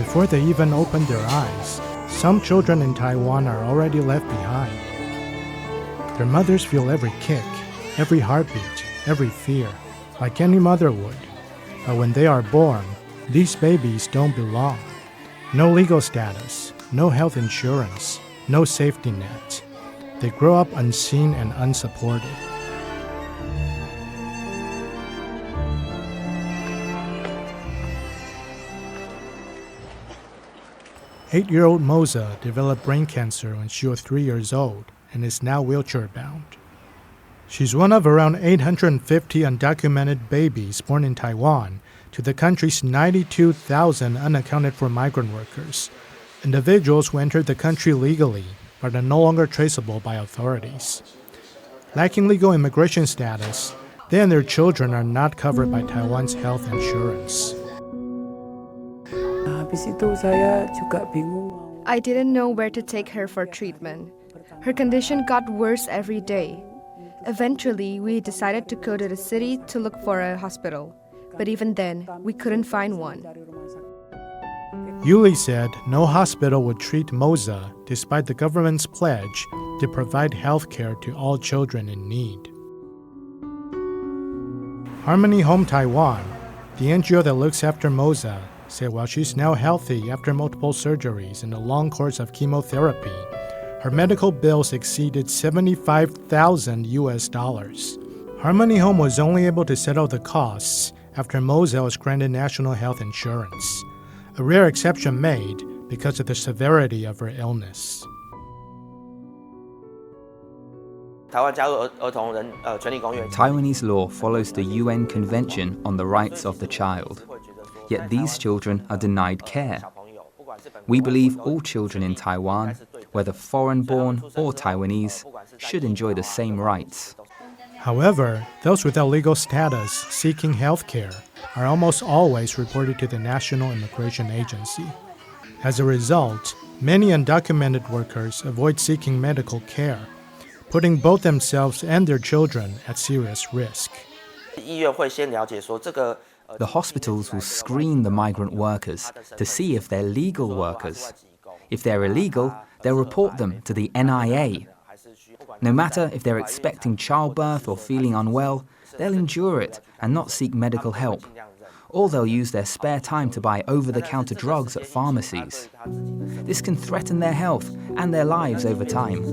Before they even open their eyes, some children in Taiwan are already left behind. Their mothers feel every kick, every heartbeat, every fear, like any mother would. But when they are born, these babies don't belong. No legal status, no health insurance, no safety net. They grow up unseen and unsupported. Eight-year-old Moza developed brain cancer when she was 3 years old and is now wheelchair-bound. She's one of around 850 undocumented babies born in Taiwan to the country's 92,000 unaccounted-for migrant workers, individuals who entered the country legally but are no longer traceable by authorities. Lacking legal immigration status, they and their children are not covered by Taiwan's health insurance. I didn't know where to take her for treatment. Her condition got worse every day. Eventually, we decided to go to the city to look for a hospital. But even then, we couldn't find one. Yuli said no hospital would treat Moza despite the government's pledge to provide health care to all children in need. Harmony Home Taiwan, the NGO that looks after Moza, said while she's now healthy after multiple surgeries and a long course of chemotherapy, her medical bills exceeded $75,000. Harmony Home was only able to settle the costs after Moza was granted national health insurance, a rare exception made because of the severity of her illness. Taiwanese law follows the UN Convention on the Rights of the Child. Yet these children are denied care. We believe all children in Taiwan, whether foreign-born or Taiwanese, should enjoy the same rights. However, those without legal status seeking health care are almost always reported to the National Immigration Agency. As a result, many undocumented workers avoid seeking medical care, putting both themselves and their children at serious risk. The hospitals will screen the migrant workers to see if they're legal workers. If they're illegal, they'll report them to the NIA. No matter if they're expecting childbirth or feeling unwell, they'll endure it and not seek medical help. Or they'll use their spare time to buy over-the-counter drugs at pharmacies. This can threaten their health and their lives over time.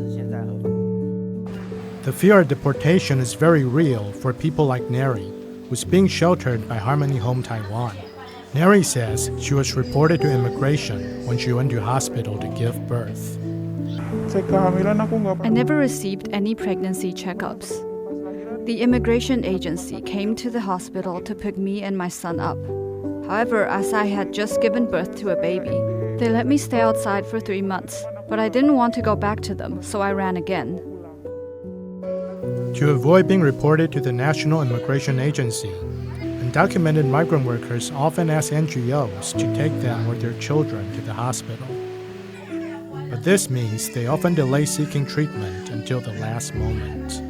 The fear of deportation is very real for people like Neri, who's being sheltered by Harmony Home Taiwan. Neri says she was reported to immigration when she went to hospital to give birth. I never received any pregnancy checkups. The immigration agency came to the hospital to pick me and my son up. However, as I had just given birth to a baby, they let me stay outside for 3 months, but I didn't want to go back to them, so I ran again. To avoid being reported to the National Immigration Agency, undocumented migrant workers often ask NGOs to take them or their children to the hospital. But this means they often delay seeking treatment until the last moment.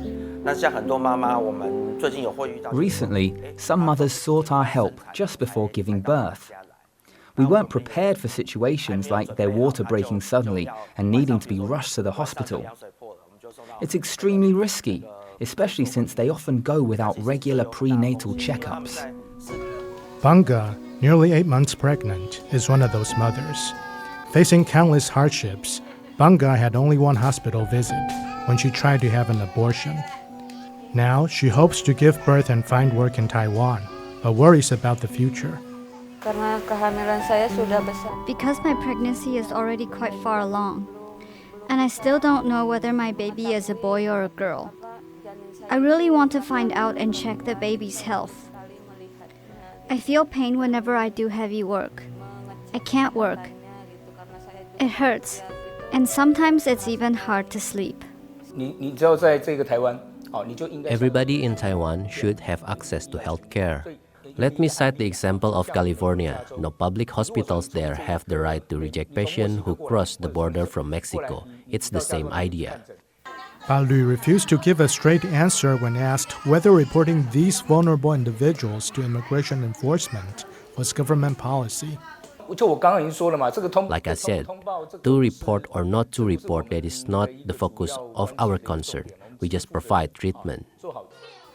Recently, some mothers sought our help just before giving birth. We weren't prepared for situations like their water breaking suddenly and needing to be rushed to the hospital. It's extremely risky, especially since they often go without regular prenatal checkups. Banga, nearly 8 months pregnant, is one of those mothers. Facing countless hardships, Banga had only one hospital visit when she tried to have an abortion. Now, she hopes to give birth and find work in Taiwan, but worries about the future. Because my pregnancy is already quite far along, and I still don't know whether my baby is a boy or a girl. I really want to find out and check the baby's health. I feel pain whenever I do heavy work. I can't work. It hurts, and sometimes it's even hard to sleep. Everybody in Taiwan should have access to health care. Let me cite the example of California. No public hospitals there have the right to reject patients who cross the border from Mexico. It's the same idea. Lu refused to give a straight answer when asked whether reporting these vulnerable individuals to immigration enforcement was government policy. Like I said, to report or not to report, that is not the focus of our concern. We just provide treatment.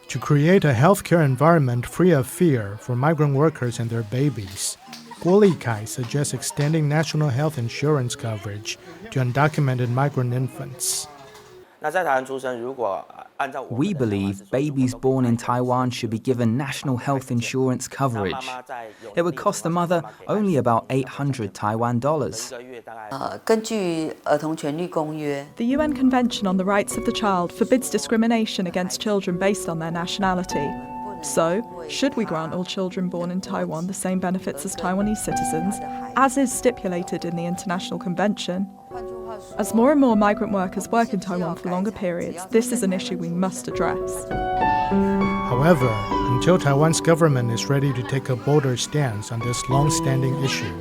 To create a healthcare environment free of fear for migrant workers and their babies, Guo Likai suggests extending national health insurance coverage to undocumented migrant infants. We believe babies born in Taiwan should be given national health insurance coverage. It would cost the mother only about 800 Taiwan dollars. The UN Convention on the Rights of the Child forbids discrimination against children based on their nationality. So, should we grant all children born in Taiwan the same benefits as Taiwanese citizens, as is stipulated in the International Convention? As more and more migrant workers work in Taiwan for longer periods, this is an issue we must address. However, until Taiwan's government is ready to take a bolder stance on this long-standing issue,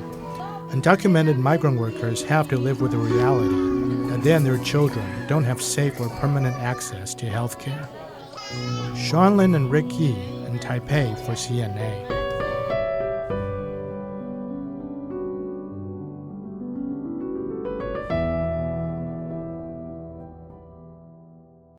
undocumented migrant workers have to live with the reality that they and their children don't have safe or permanent access to health care. Sean Lin and Rick Yi in Taipei for CNA.